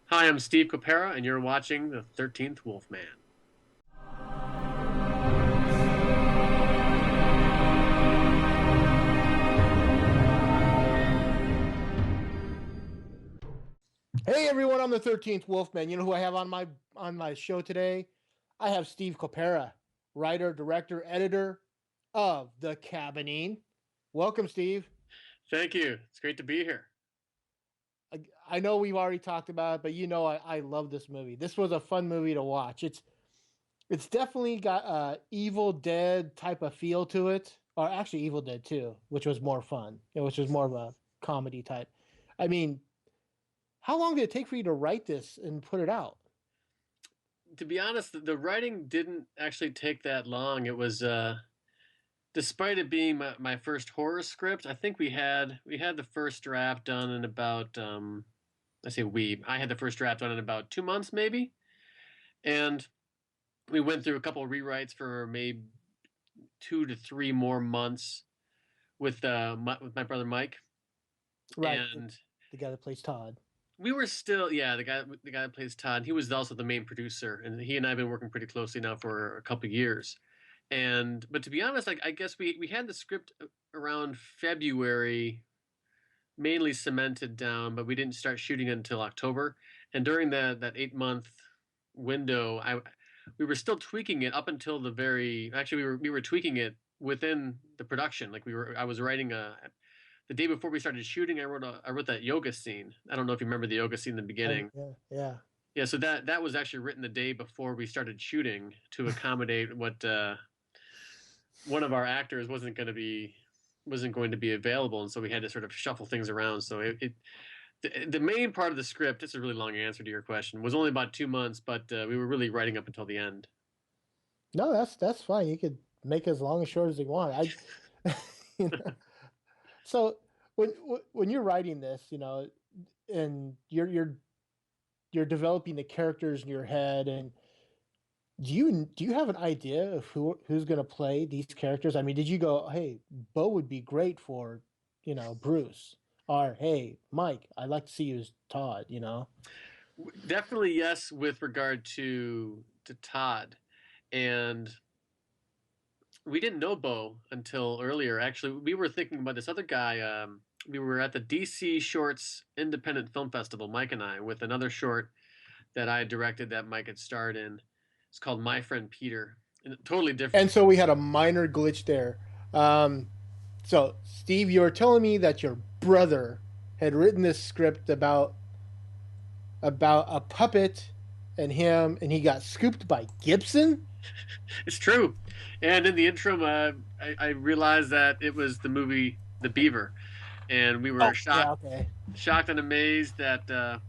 Hi, I'm Steve Kopera, and you're watching The 13th Wolfman. Hey everyone, I'm the 13th Wolfman. You know who I have on my show today? I have Steve Kopera, writer, director, editor of The Cabining. Welcome, Steve. Thank you. It's great to be here. I know we've already talked about it, but I love this movie. This was a fun movie to watch. It's definitely got a Evil Dead type of feel to it, or actually Evil Dead 2, which was more fun, which was more of a comedy type. I mean, how long did it take for you to write this and put it out? To be honest, the writing didn't actually take that long. It was, despite it being my first horror script, I think we had the first draft done in about, I say we, I had the first draft done in about 2 months maybe, and we went through a couple of rewrites for maybe 2 to 3 more months with my brother Mike, Right, and the guy that plays Todd. we were still, yeah, the guy that plays Todd. He was also the main producer, and he and I have been working pretty closely now for a couple of years. And but to be honest, like I guess we had the script around February, mainly cemented down, but we didn't start shooting until October. And during that 8 month window, I we were still tweaking it up until the very. Actually, we were tweaking it within the production. Like I was writing a the day before we started shooting, I wrote that yoga scene. I don't know if you remember the yoga scene in the beginning. Yeah, yeah. Yeah, so that was actually written the day before we started shooting to accommodate what one of our actors wasn't going to be available, and so we had to sort of shuffle things around. So the main part of the script. It's a really long answer to your question. Was only about 2 months, but we were really writing up until the end. No, that's fine. You could make it as long or short as you want. You know. So when you're writing this, and you're developing the characters in your head, and do you have an idea of who's going to play these characters? I mean, did you go, hey, Bo would be great for, Bruce, or hey, Mike, I'd like to see you as Todd, Definitely yes, with regard to Todd, and we didn't know Bo until earlier. Actually, we were thinking about this other guy. We were at the DC Shorts Independent Film Festival, Mike and I, with another short that I directed that Mike had starred in. It's called My Friend Peter. And totally different. And so we had a minor glitch there. Um, so, Steve, you were telling me that your brother had written this script about a puppet and him, and he got scooped by Gibson. It's true. And in the interim, I realized that it was the movie The Beaver, and we were Oh, shocked, yeah, okay. shocked and amazed that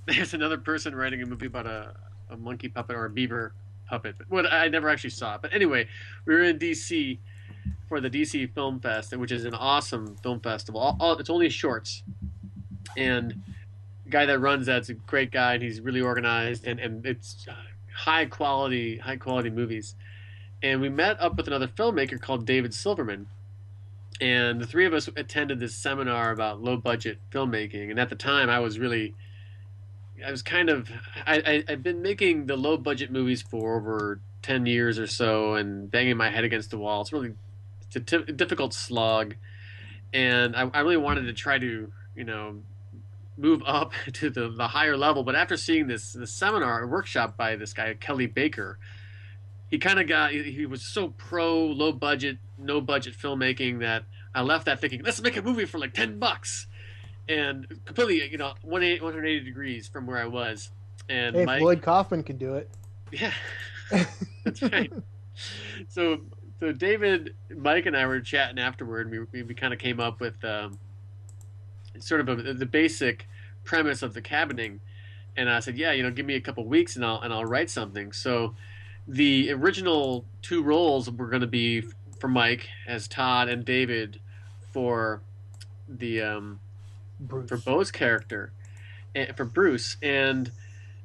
there's another person writing a movie about a monkey puppet or a beaver puppet. But what I never actually saw it. But anyway, we were in DC for the DC Film Fest, which is an awesome film festival. It's only shorts, and the guy that runs that's a great guy, and he's really organized, and it's high quality movies. And we met up with another filmmaker called David Silverman, and the three of us attended this seminar about low budget filmmaking. And at the time, I was kind of I've been making the low budget movies for over 10 years or so, and banging my head against the wall. It's a difficult slog, and I really wanted to try to move up to the higher level. But after seeing this seminar, a workshop by this guy Kelly Baker, he was so pro low budget, no budget filmmaking that I left that thinking, let's make a movie for like $10, and completely 180 degrees from where I was. And Hey, if Mike, Lloyd Kaufman can do it. yeah, that's right. So David, Mike, and I were chatting afterward. And we kind of came up with sort of the basic premise of the cabining, and I said, yeah, give me a couple weeks and I'll write something. So the original two roles were going to be for Mike as Todd and David for the for Bruce. Bo's character, and for Bruce. And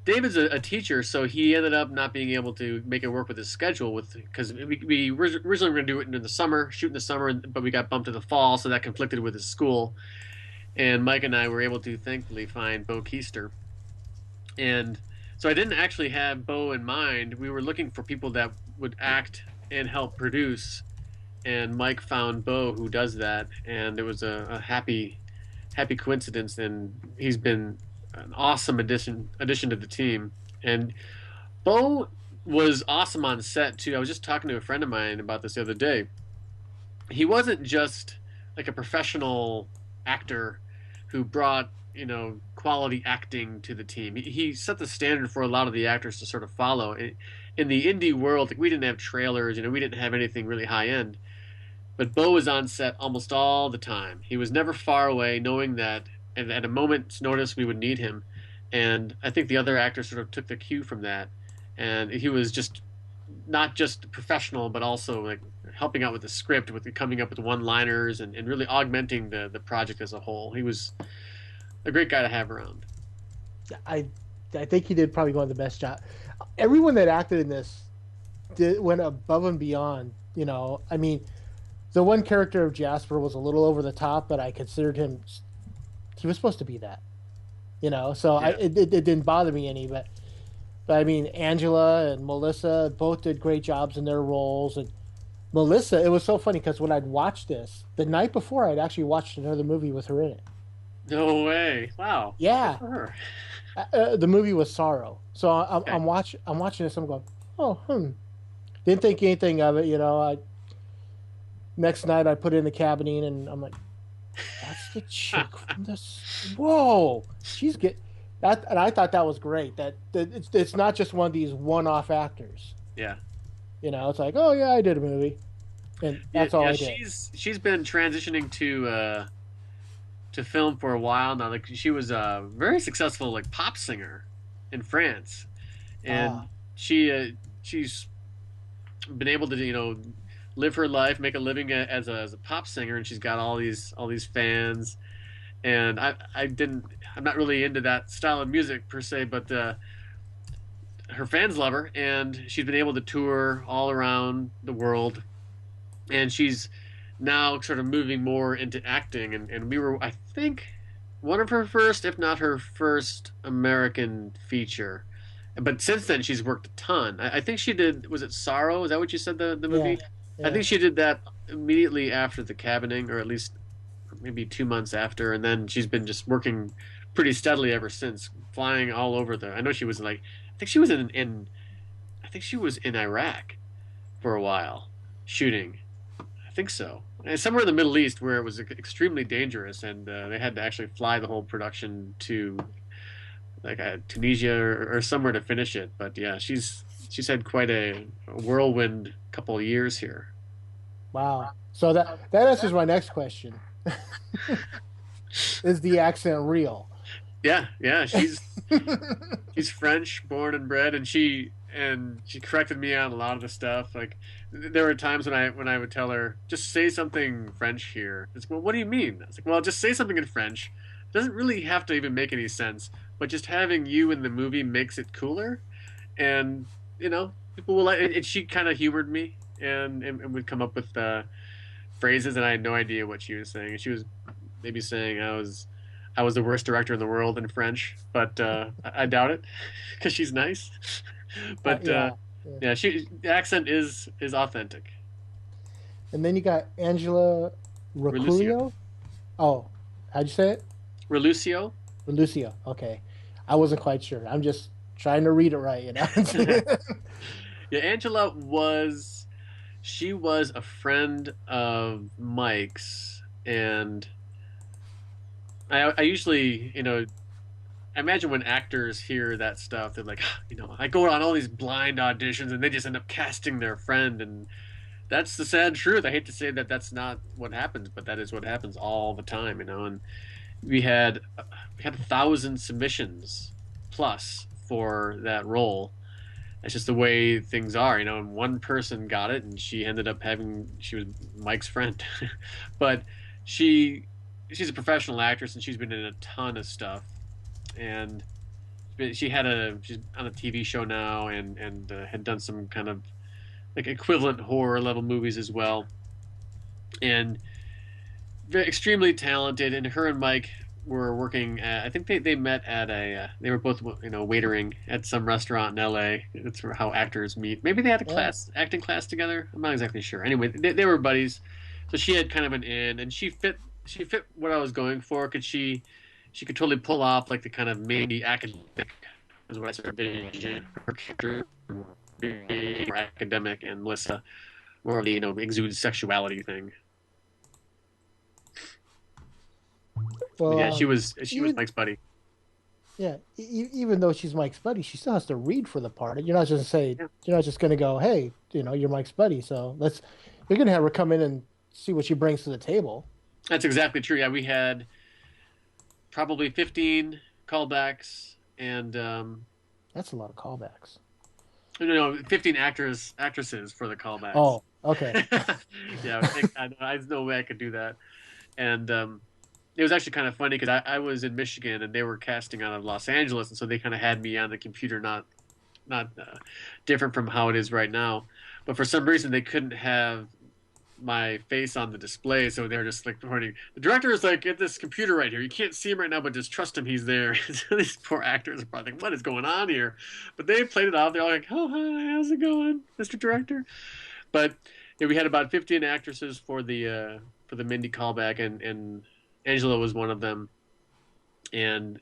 David's a teacher, so he ended up not being able to make it work with his schedule because we originally were going to do it in the summer, shoot in the summer, but we got bumped to the fall, so that conflicted with his school. And Mike and I were able to thankfully find Bo Keister And so I didn't actually have Bo in mind. We were looking for people that would act and help produce, and Mike found Bo, who does that, and it was a happy coincidence. And he's been an awesome addition to the team. And Bo was awesome on set too. I was just talking to a friend of mine about this the other day. He wasn't just like a professional actor who brought quality acting to the team. He set the standard for a lot of the actors to sort of follow. In the indie world, like we didn't have trailers, we didn't have anything really high end. But Bo was on set almost all the time. He was never far away, knowing that at a moment's notice we would need him. And I think the other actors sort of took the cue from that. And he was just not just professional, but also like helping out with the script, with coming up with one-liners and really augmenting the project as a whole. He was a great guy to have around. I I think he did probably one of the best jobs. Everyone that acted in this went above and beyond. You know, I mean, the one character of Jasper was a little over the top, but I considered him. He was supposed to be that. You know, so Yeah. it didn't bother me any. But I mean, Angela and Melissa both did great jobs in their roles. And Melissa, it was so funny because when I'd watched this the night before, I'd actually watched another movie with her in it. No way. Wow. Good Yeah, for her. the movie was Sorrow. So Okay. I'm watching this. I'm going, oh, didn't think anything of it. You know, next night I put it in the cabinet and I'm like, that's the chick from this. Whoa, she's get that, and I thought that was great. That it's not just one of these one-off actors. Yeah. You know, it's like, oh yeah, I did a movie, and Yeah, that's all yeah, I did. she's been transitioning to film for a while now. Like she was a very successful like pop singer in France, and Ah, she's been able to live her life, make a living as a pop singer, and she's got all these fans. And I'm not really into that style of music per se, but her fans love her, and she's been able to tour all around the world, and she's now sort of moving more into acting. And we were, I think, one of her first, if not her first, American feature. But since then, she's worked a ton. I think she did. Was it Sorrow? Is that what you said? The yeah, movie? I yeah. think she did that immediately after the cabining, or at least maybe 2 months after. And then she's been just working pretty steadily ever since, flying all over the. I know she was like, I think she was I think she was in Iraq for a while, shooting. I think so. And somewhere in the Middle East where it was extremely dangerous, and they had to actually fly the whole production to like Tunisia or somewhere to finish it. But yeah, she's had quite a whirlwind couple of years here. Wow. So that answers my next question. Is the accent real? Yeah, yeah, she's French, born and bred, and she corrected me on a lot of the stuff. Like there were times when I would tell her just say something French here. It's like, well, what do you mean? I was like, well, just say something in French. It doesn't really have to even make any sense, but just having you in the movie makes it cooler, and people will like. And she kind of humored me and would come up with phrases, and I had no idea what she was saying. She was maybe saying I was the worst director in the world in French, but I doubt it because she's nice. But Yeah, yeah. yeah, the accent is authentic. And then you got Angela Relucio, Roculio. Oh, how'd you say it? Relucio. Lucio. Okay, I wasn't quite sure. I'm just trying to read it right. You know. Yeah, Angela she was a friend of Mike's, and I usually I imagine when actors hear that stuff, they're like, I go on all these blind auditions and they just end up casting their friend. And that's the sad truth. I hate to say that that's not what happens, but that is what happens all the time. And we had 1,000 submissions plus for that role. It's just the way things are. And one person got it, and she was Mike's friend, but she she's a professional actress, and she's been in a ton of stuff, and she's on a TV show now, and had done some kind of like equivalent horror level movies as well, and very extremely talented. And her and Mike were working at, I think they met at they were both, waitering at some restaurant in LA. That's how actors meet. Maybe they had a Yeah. acting class together. I'm not exactly sure. Anyway, they were buddies. So she had kind of an in, and she fit what I was going for, because she could totally pull off like the kind of mainly academic, is what I started envisioning. Her character being more academic, and Melissa more of the, exudes sexuality thing. But Well, yeah, she was even Mike's buddy. yeah, even though she's Mike's buddy, she still has to read for the part. Yeah. You're not just going to go, hey, you're Mike's buddy, so you're going to have her come in and see what she brings to the table. That's exactly true. Yeah, we had probably 15 callbacks, and That's a lot of callbacks. no, 15 actresses for the callbacks. Oh, okay. Yeah, there's no way I could do that. And it was actually kind of funny because I was in Michigan and they were casting out of Los Angeles, and so they kind of had me on the computer, not different from how it is right now. But for some reason, they couldn't have my face on the display, so they're just like pointing. The director is like at this computer right here. You can't see him right now, but just trust him. He's there. So these poor actors are probably like, "What is going on here?" But they played it off. They're all like, "Oh, hi, how's it going, Mr. Director?" But yeah, we had about 15 actresses for the Mindy callback, and Angela was one of them. And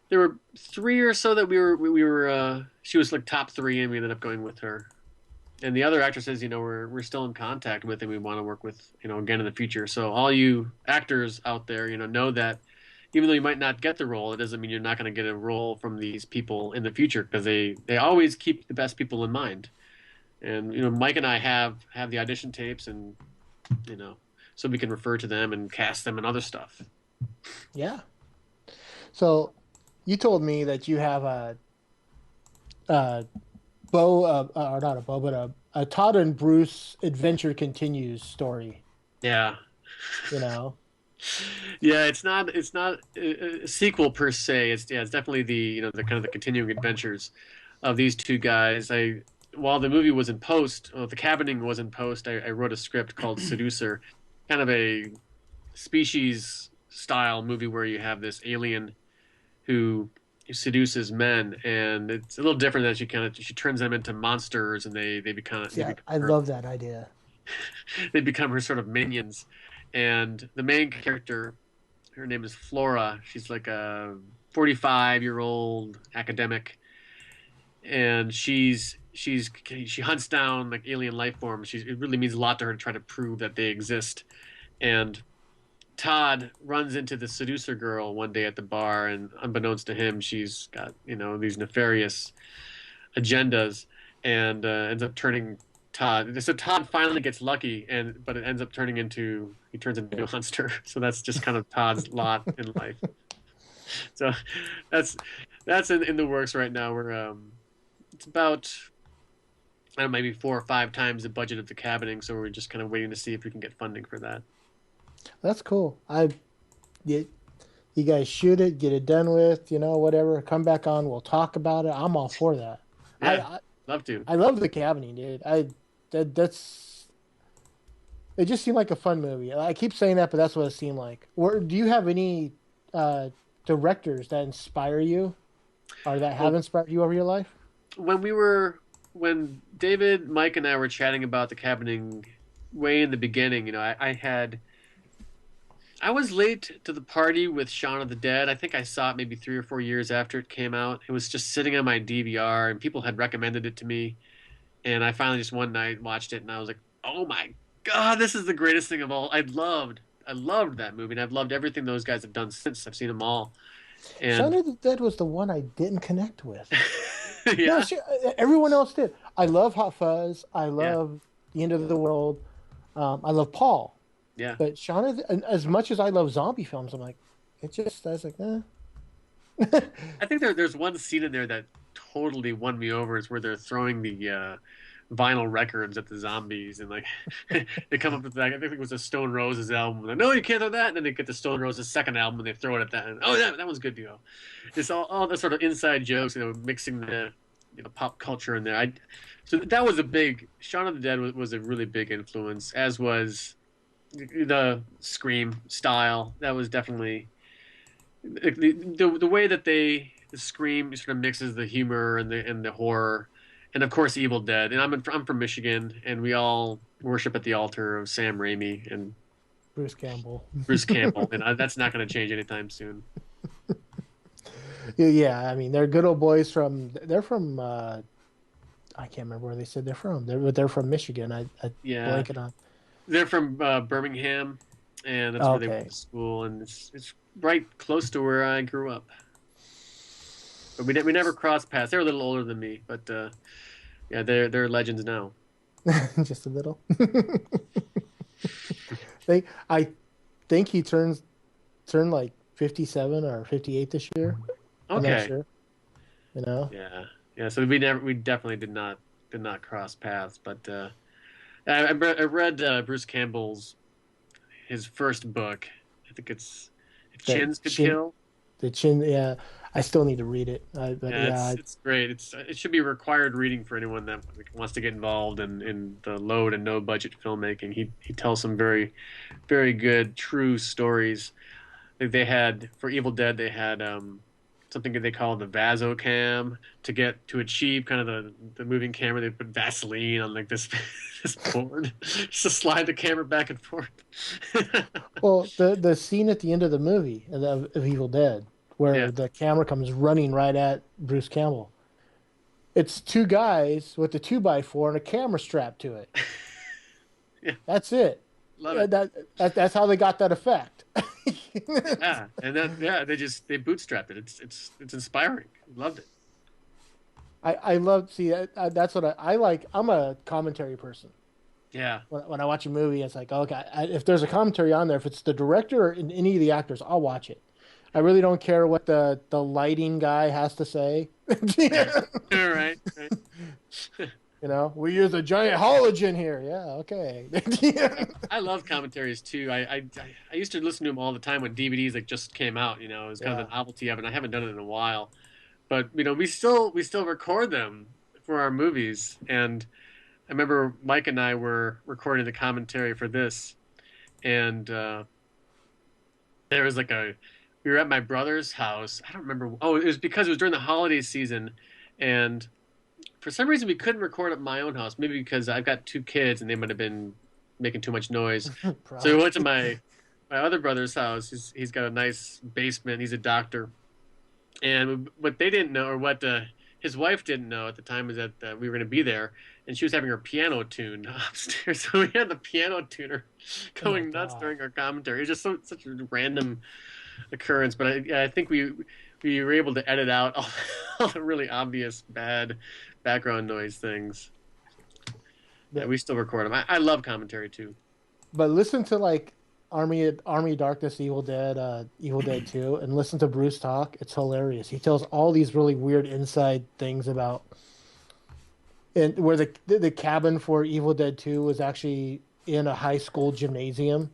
there were three or so that we were. She was like top three, and we ended up going with her. And the other actresses, we're still in contact with, and we want to work with, again in the future. So all you actors out there, know that even though you might not get the role, it doesn't mean you're not going to get a role from these people in the future, because they always keep the best people in mind. And Mike and I have the audition tapes, and you know, so we can refer to them and cast them and other stuff. Yeah. So you told me that you have a Bo, or not a Bo, but a Todd and Bruce adventure continues story. Yeah, You know, yeah. It's not a sequel per se. It's definitely the the kind of the continuing adventures of these two guys. While the movie was in post, the cabining was in post. I wrote a script called Seducer, kind of a species style movie where you have this alien who seduces men, and it's a little different that she turns them into monsters, and they become they yeah, become I her, love that idea. they become her sort of minions. And the main character, her name is Flora. She's like a 45-year-old academic, and she hunts down like alien life forms. It really means a lot to her to try to prove that they exist. And Todd runs into the seducer girl one day at the bar, and unbeknownst to him, she's got these nefarious agendas, and ends up turning Todd. So Todd finally gets lucky, but it ends up he turns into a monster. So that's just kind of Todd's lot in life. So that's in the works right now. It's about, I don't know, maybe 4 or 5 times the budget of the cabining. So we're just kind of waiting to see if we can get funding for that. That's cool. You, you guys shoot it, get it done with, whatever. Come back on, we'll talk about it. I'm all for that. I Yeah, I, love to. I love the cabining, dude. That's it. Just seemed like a fun movie. I keep saying that, but that's what it seemed like. Or do you have any uh, directors that inspire you, or that have Well, inspired you over your life? when we were when David, Mike, and I were chatting about the cabining way in the beginning, I was late to the party with Shaun of the Dead. I think I saw it maybe 3 or 4 years after it came out. It was just sitting on my DVR, and people had recommended it to me. And I finally just one night watched it, and I was like, "Oh my God, this is the greatest thing of all!" I loved that movie, and I've loved everything those guys have done since. I've seen them all, Shaun and of the Dead was the one I didn't connect with. No, yeah, everyone else did. I love Hot Fuzz. I yeah, love The End of the World. I love Paul. yeah. But and as much as I love zombie films, I'm like, I was like, eh. I think there's one scene in there that totally won me over. Is where they're throwing the vinyl records at the zombies, and like they come up with that. I think it was a Stone Roses album. Like, no, you can't throw that. And then they get the Stone Roses second album, and they throw it at that. And, oh, that one's good to go. It's all the sort of inside jokes, mixing the pop culture in there. So that was a big. Shaun of the Dead was a really big influence, as was the Scream style. That was definitely the way that they the Scream sort of mixes the humor and the horror, and of course Evil Dead. And I'm from Michigan, and we all worship at the altar of Sam Raimi and Bruce Campbell. Bruce Campbell, and that's not going to change anytime soon. Yeah, I mean they're good old boys from. They're from. I can't remember where they said they're from. They're from Michigan. I Yeah, blanking on. they're from Birmingham, and that's where they went Okay. to school, and it's right close to where I grew up. But we never crossed paths. They're a little older than me, but yeah, they're legends now. Just a little. I think he turned like 57 or 58 this year. I'm not Okay. sure. You know. Yeah, yeah. So we definitely did not cross paths. But I read Bruce Campbell's his first book. I think it's If The Chins Could chin, Kill. the chin. Yeah, I still need to read it. But Yeah, yeah, it's great. It should be required reading for anyone that wants to get involved in the low to no budget filmmaking. He tells some very good true stories. Like they had for Evil Dead, they had something that they call the Vasocam to achieve kind of the moving camera. They put Vaseline on like this this board just to slide the camera back and forth. well, the scene at the end of the movie of Evil Dead, Yeah, where the camera comes running right at Bruce Campbell. It's two guys with a 2x4 and a camera strapped to it. yeah, That's it. love Yeah, it. that's how they got that effect. Yeah, and then yeah, they bootstrapped it. It's inspiring. Loved it. I love see that's what I like. I'm a commentary person. Yeah, When I watch a movie, it's like okay, if there's a commentary on there, if it's the director or any of the actors, I'll watch it. I really don't care what the lighting guy has to say. yeah. All right, right. You know, we use a giant halogen here. Yeah, okay. I love commentaries too. I used to listen to them all the time when DVDs like just came out. It was kind of Yeah. a novelty of it. I haven't done it in a while, but we still record them for our movies. And I remember Mike and I were recording the commentary for this, and there was like a we were at my brother's house. I don't remember. Oh, it was because it was during the holiday season, and for some reason we couldn't record at my own house. Maybe because I've got two kids and they might have been making too much noise. So we Probably. went to my other brother's house. He's got a nice basement. He's a doctor, and what they didn't know, or what his wife didn't know at the time, was that we were going to be there, and she was having her piano tuned upstairs. So we had the piano tuner Oh my going nuts God. during our commentary. It was just such a random occurrence, but I think we were able to edit out all the really obvious bad background noise things. Yeah, But we still record them. I love commentary too. but listen to like Army of Darkness, Evil Dead 2, and listen to Bruce talk. It's hilarious. He tells all these really weird inside things about and where the cabin for Evil Dead 2 was actually in a high school gymnasium.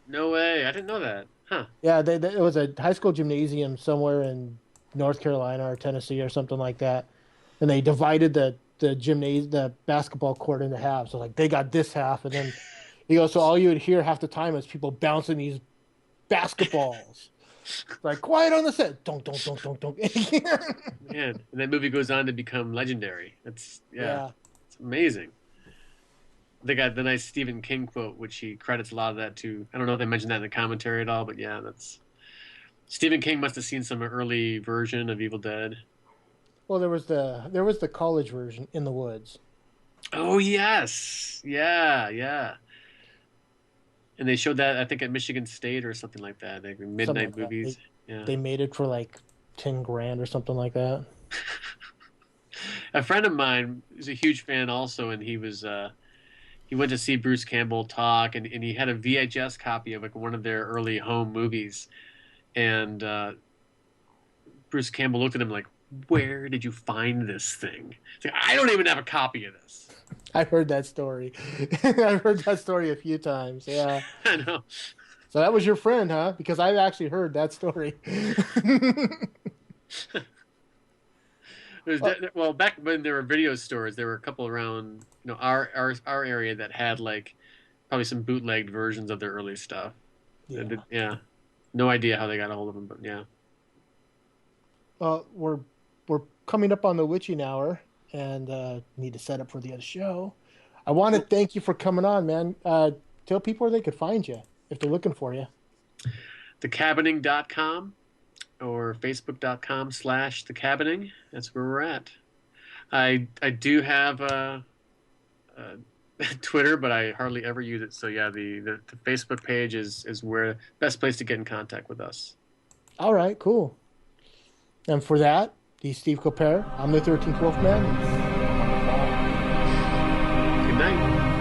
No way, I didn't know that. Huh? Yeah, it was a high school gymnasium somewhere in North Carolina or Tennessee or something like that. And they divided the basketball court into halves. So like they got this half, and then he goes, so all you would hear half the time is people bouncing these basketballs. Like quiet on the set. Don't. Man, and that movie goes on to become legendary. That's yeah, Yeah. it's amazing. They got the nice Stephen King quote, which he credits a lot of that to. I don't know if they mentioned that in the commentary at all, but yeah, that's Stephen King must have seen some early version of Evil Dead. Well, there was the college version in the woods. Oh yes, yeah, yeah. And they showed that I think at Michigan State or something like that. Like Something midnight like that. movies. Yeah. They made it for like 10 grand or something like that. A friend of mine is a huge fan also, and he went to see Bruce Campbell talk, and he had a VHS copy of like one of their early home movies, and Bruce Campbell looked at him like, "Where did you find this thing?" It's like, I don't even have a copy of this. I've heard that story. I've heard that story a few times. Yeah. I know. So that was your friend, huh? Because I've actually heard that story. Oh, Well, back when there were video stores, there were a couple around our area that had like probably some bootlegged versions of their early stuff. yeah. Yeah, no idea how they got a hold of them, but yeah. we're coming up on the witching hour, and need to set up for the other show. I want to thank you for coming on, man. Tell people where they could find you if they're looking for you. Thecabining.com or facebook.com/thecabining. That's where we're at. I do have Twitter, but I hardly ever use it. So yeah, the Facebook page is where best place to get in contact with us. All right, cool. And for that, he's Steve Kopera. I'm the 13th Wolfman. Good night.